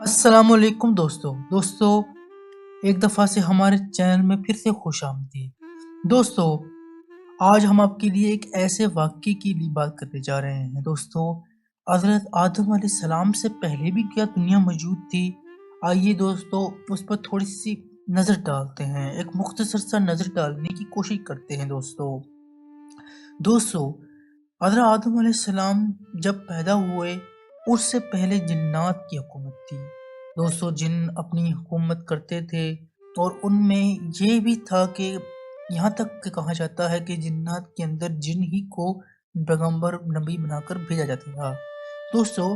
السلام علیکم دوستو ایک دفعہ سے ہمارے چینل میں پھر سے خوش آمدید دوستو آج ہم آپ کے لیے ایک ایسے واقعے کی لیے بات کرنے جا رہے ہیں دوستو حضرت آدم علیہ السلام سے پہلے بھی کیا دنیا موجود تھی؟ آئیے دوستو اس پر تھوڑی سی نظر ڈالتے ہیں، ایک مختصر سا نظر ڈالنے کی کوشش کرتے ہیں دوستو حضرت آدم علیہ السلام جب پیدا ہوئے اس سے پہلے جنات کی حکومت تھی دوستو، جن اپنی حکومت کرتے تھے اور ان میں یہ بھی تھا کہ یہاں تک کہ کہا جاتا ہے کہ جنات کے اندر جن ہی کو پیغمبر نبی بنا کر بھیجا جاتا تھا۔ دوستو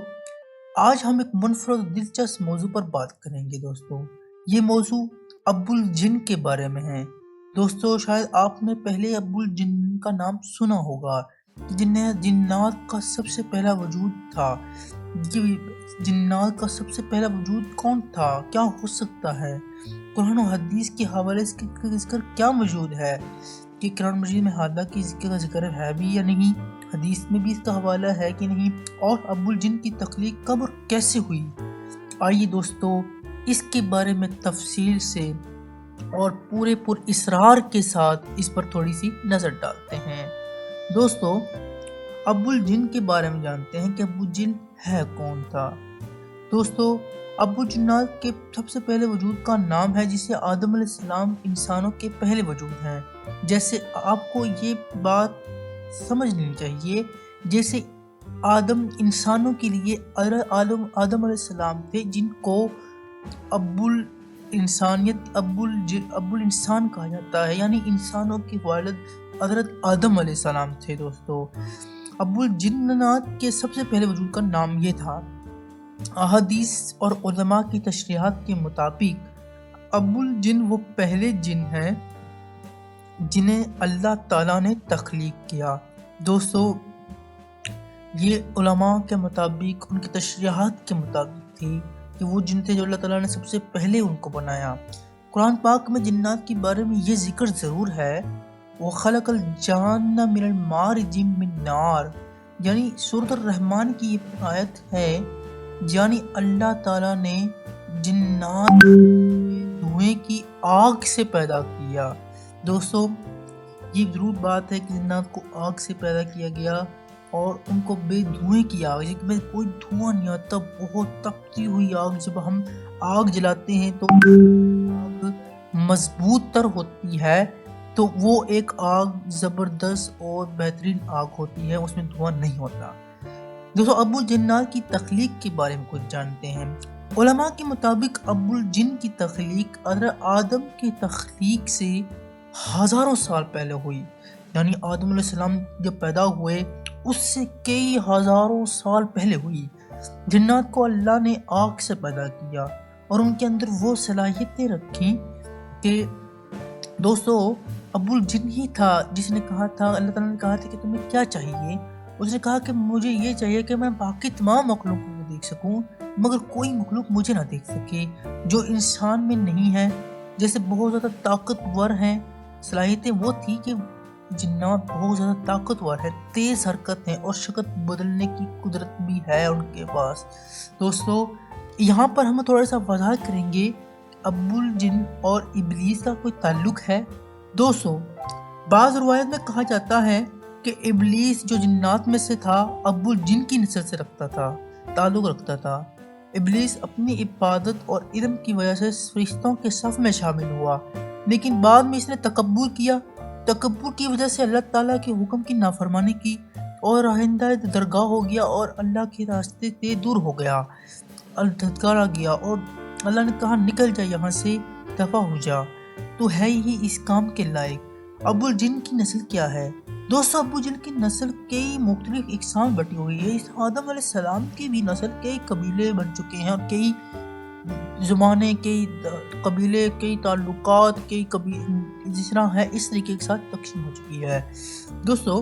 آج ہم ایک منفرد دلچسپ موضوع پر بات کریں گے دوستو، یہ موضوع ابو الجن کے بارے میں ہے۔ دوستو شاید آپ نے پہلے ابو الجن کا نام سنا ہوگا، جنات کا سب سے پہلا وجود تھا۔ جنات کا سب سے پہلا وجود کون تھا؟ کیا ہو سکتا ہے؟ قرآن و حدیث کے حوالے سے اس کا ذکر کیا موجود ہے کہ قرآن مجید میں حالانکہ اس کا ذکر ہے بھی یا نہیں، حدیث میں بھی اس کا حوالہ ہے کہ نہیں، اور ابو الجن کی تخلیق کب اور کیسے ہوئی؟ آئیے دوستو اس کے بارے میں تفصیل سے اور پورے پر اسرار کے ساتھ اس پر تھوڑی سی نظر ڈالتے ہیں۔ دوستو ابو الجن کے بارے میں جانتے ہیں کہ ابو الجن ہے کون تھا۔ دوستو ابو جنات کے سب سے پہلے وجود کا نام ہے جسے آدم علیہ السلام انسانوں کے پہلے وجود ہیں۔ جیسے آپ کو یہ بات سمجھ لینی چاہیے، جیسے آدم انسانوں کے لیے آدم علیہ السلام تھے جن کو ابو الانسان کہا جاتا ہے، یعنی انسانوں کے والد حضرت آدم علیہ السلام تھے۔ دوستو ابو الجنات کے سب سے پہلے وجود کا نام یہ تھا۔ احادیث اور علماء کی تشریحات کے مطابق ابو الجن وہ پہلے جن ہیں جنہیں اللہ تعالیٰ نے تخلیق کیا۔ دوستو یہ علماء کے مطابق، ان کی تشریحات کے مطابق تھی کہ وہ جن تھے جو اللہ تعالیٰ نے سب سے پہلے ان کو بنایا۔ قرآن پاک میں جنات کے بارے میں یہ ذکر ضرور ہے، وَخَلَقَ الْجَانَّ مِنَ الْمَارِجِ مِنْ نَارٍ، یعنی سورۃ الرحمن کی یہ آیت ہے، یعنی اللہ تعالیٰ نے جنات دھوئیں کی آگ سے پیدا کیا۔ دوستو یہ ضرور بات ہے کہ جنات کو آگ سے پیدا کیا گیا اور ان کو بے دھوئیں کی آگ، جس میں کوئی دھواں نہیں آتا، بہت تپتی ہوئی آگ۔ جب ہم آگ جلاتے ہیں تو آگ مضبوط تر ہوتی ہے، تو وہ ایک آگ زبردست اور بہترین آگ ہوتی ہے، اس میں دھواں نہیں ہوتا۔ دوستو ابو الجنات کی تخلیق کے بارے میں کچھ جانتے ہیں۔ علماء کے مطابق ابو الجن کی تخلیق حضرت آدم کی تخلیق سے ہزاروں سال پہلے ہوئی، یعنی آدم علیہ السلام جب پیدا ہوئے اس سے کئی ہزاروں سال پہلے ہوئی۔ جنات کو اللہ نے آگ سے پیدا کیا اور ان کے اندر وہ صلاحیتیں رکھیں کہ دوستو ابو الجن ہی تھا جس نے کہا تھا، اللہ تعالیٰ نے کہا تھا کہ تمہیں کیا چاہیے؟ اس نے کہا کہ مجھے یہ چاہیے کہ میں باقی تمام مخلوقوں کو دیکھ سکوں مگر کوئی مخلوق مجھے نہ دیکھ سکے جو انسان میں نہیں ہے۔ جیسے بہت زیادہ طاقتور ہیں، صلاحیتیں وہ تھی کہ جنات بہت زیادہ طاقتور ہے، تیز حرکت ہیں اور شکل بدلنے کی قدرت بھی ہے ان کے پاس۔ دوستو یہاں پر ہم تھوڑا سا وضاحت کریں گے ابو الجن اور ابلیس کا کوئی تعلق ہے۔ دوستو بعض روایت میں کہا جاتا ہے کہ ابلیس جو جنات میں سے تھا ابو الجن کی نسل سے تعلق رکھتا تھا۔ ابلیس اپنی عبادت اور علم کی وجہ سے فرشتوں کے صف میں شامل ہوا، لیکن بعد میں اس نے تکبر کیا۔ تکبر کی وجہ سے اللہ تعالیٰ کے حکم کی نافرمانی کی اور آئندہ درگاہ ہو گیا اور اللہ کے راستے سے دور ہو گیا، دھتکارا گیا اور اللہ نے کہا نکل جا یہاں سے، دفع ہو جا، تو ہے ہی اس کام کے لائق۔ ابو الجن کی نسل کیا ہے؟ دوستو ابو الجن کی نسل کئی مختلف اقسام بٹی ہوئی ہے۔ اس آدم علیہ السلام کی بھی نسل کئی قبیلے بن چکے ہیں اور کئی زمانے، کئی قبیلے، کئی تعلقات، کئی جس طرح ہے اس طریقے کے ساتھ تقسیم ہو چکی ہے۔ دوستو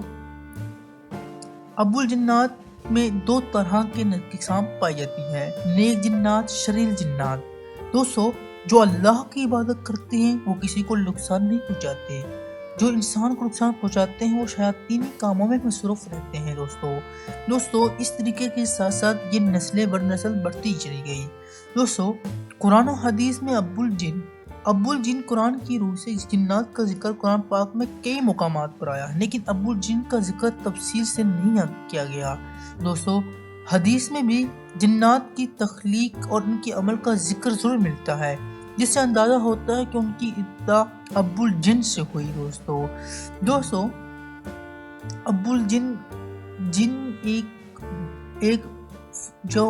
ابو الجنات میں دو طرح کے اقسام پائی جاتی ہیں، نیک جنات، شریر جنات۔ دوستو جو اللہ کی عبادت کرتے ہیں وہ کسی کو نقصان نہیں پہنچاتے، جو انسان کو نقصان پہنچاتے ہیں وہ شیاطینی کاموں میں مصروف رہتے ہیں دوستو اس طریقے کے ساتھ ساتھ یہ نسلیں بر نسل بڑھتی چلی گئی۔ دوستو قرآن و حدیث میں ابو الجن قرآن کی روح سے جنات کا ذکر قرآن پاک میں کئی مقامات پر آیا ہے، لیکن ابو الجن کا ذکر تفصیل سے نہیں کیا گیا۔ دوستو حدیث میں بھی جنات کی تخلیق اور ان کے عمل کا ذکر ضرور ملتا ہے، جس سے اندازہ ہوتا ہے کہ ان کی ابتدا ابو الجن سے ہوئی۔ دوستو ابو الجن ایک جو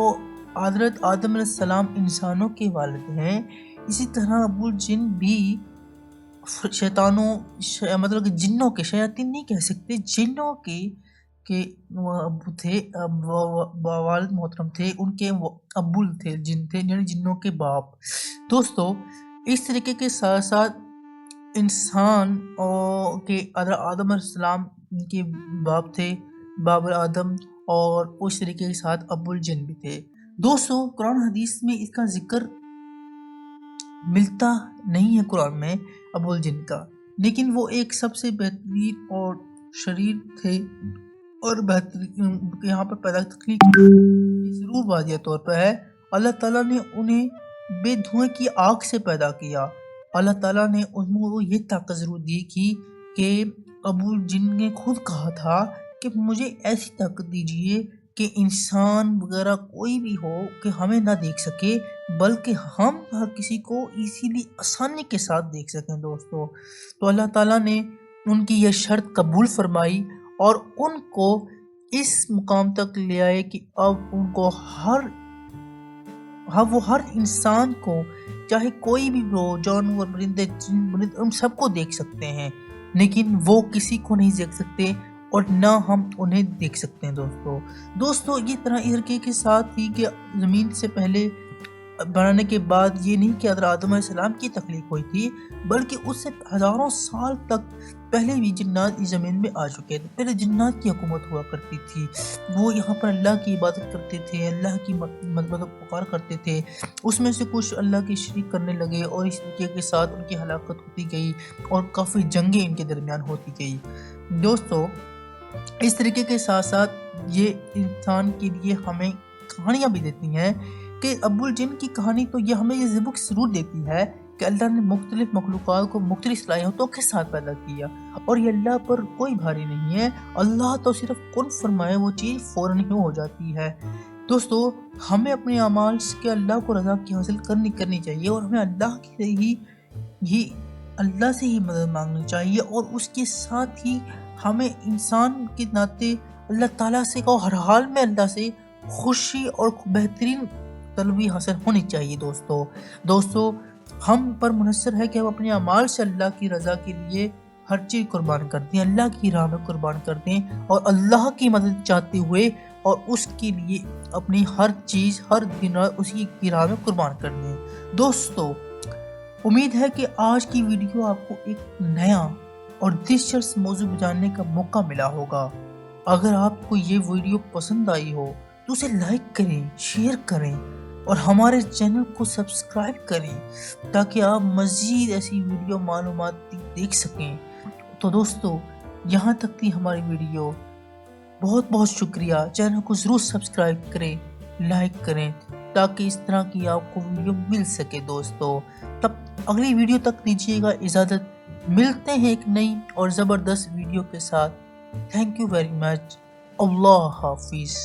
حضرت آدم علیہ السلام انسانوں کے والد ہیں، اسی طرح ابو الجن بھی مطلب کہ جنوں کے، شیاطین نہیں کہہ سکتے، جنوں کے ابو تھے، والد محترم تھے، ان کے ابو تھے، جن تھے یعنی جنوں کے باپ۔ دوستو اس طریقے کے ساتھ ساتھ انسان کے آدم علیہ السلام کے باپ تھے، باب آدم، اور اس طریقے کے ساتھ ابو الجن بھی تھے۔ دوستو قرآن حدیث میں اس کا ذکر ملتا نہیں ہے قرآن میں ابو الجن کا، لیکن وہ ایک سب سے بہترین اور شریر تھے اور بہترین یہاں پر پیدا تخلیق ضرور واضح طور پر ہے۔ اللہ تعالیٰ نے انہیں بے دھوئیں کی آگ سے پیدا کیا۔ اللہ تعالیٰ نے ان کو یہ طاقت ضرور دی کہ ابو الجن نے خود کہا تھا کہ مجھے ایسی طاقت دیجیے کہ انسان وغیرہ کوئی بھی ہو کہ ہمیں نہ دیکھ سکے، بلکہ ہم ہر کسی کو ایزیلی آسانی کے ساتھ دیکھ سکیں۔ دوستو تو اللہ تعالیٰ نے ان کی یہ شرط قبول فرمائی اور ان کو اس مقام تک لے آئے کہ اب ان کو وہ ہر انسان کو، چاہے کوئی بھی ہو، جانور، پرندے، ان سب کو دیکھ سکتے ہیں، لیکن وہ کسی کو نہیں دیکھ سکتے اور نہ ہم انہیں دیکھ سکتے ہیں۔ دوستو یہ طرح طریقے کے ساتھ ہی کہ زمین سے پہلے بنانے کے بعد یہ نہیں کہ حضرت آدم علیہ السلام کی تخلیق ہوئی تھی، بلکہ اس سے ہزاروں سال تک پہلے بھی جنات اس زمین میں آ چکے تھے۔ پہلے جنات کی حکومت ہوا کرتی تھی، وہ یہاں پر اللہ کی عبادت کرتے تھے، اللہ کی مطلب پکار کرتے تھے۔ اس میں سے کچھ اللہ کی شریک کرنے لگے اور اس طریقے کے ساتھ ان کی ہلاکت ہوتی گئی اور کافی جنگیں ان کے درمیان ہوتی گئی۔ دوستو اس طریقے کے ساتھ ساتھ یہ انسان کے لیے ہمیں کہانیاں بھی دیتی ہیں کہ ابو الجن کی کہانی تو یہ ہمیں یہ سبق ضرور دیتی ہے کہ اللہ نے مختلف مخلوقات کو مختلف صلاحیتوں کے ساتھ پیدا کیا اور یہ اللہ پر کوئی بھاری نہیں ہے۔ اللہ تو صرف کن فرمائے وہ چیز فوراً ہی ہو جاتی ہے۔ دوستو ہمیں اپنے اعمال سے اللہ کو رضا کی حاصل کرنی چاہیے اور ہمیں اللہ سے ہی مدد مانگنی چاہیے، اور اس کے ساتھ ہی ہمیں انسان کے ناطے اللہ تعالیٰ سے ہر حال میں اللہ سے خوشی اور بہترین طلبی حاصل ہونی چاہیے۔ دوستو ہم پر منحصر ہے کہ ہم اپنے اعمال سے اللہ کی رضا کے لیے ہر چیز قربان کر دیں، اللہ کی راہ میں قربان کر دیں اور اللہ کی مدد چاہتے ہوئے اور اس کے لیے اپنی ہر چیز ہر دن رات اسی کی راہ میں قربان کر دیں۔ دوستو امید ہے کہ آج کی ویڈیو آپ کو ایک نیا اور دلچسپ موضوع جاننے کا موقع ملا ہوگا۔ اگر آپ کو یہ ویڈیو پسند آئی ہو تو اسے لائک کریں، شیئر کریں اور ہمارے چینل کو سبسکرائب کریں تاکہ آپ مزید ایسی ویڈیو معلومات دیکھ سکیں۔ تو دوستو یہاں تک تھی ہماری ویڈیو، بہت بہت شکریہ۔ چینل کو ضرور سبسکرائب کریں، لائک کریں تاکہ اس طرح کی آپ کو ویڈیو مل سکے۔ دوستو تب اگلی ویڈیو تک دیجیے گا اجازت، ملتے ہیں ایک نئی اور زبردست ویڈیو کے ساتھ۔ تھینک یو ویری مچ، اللہ حافظ۔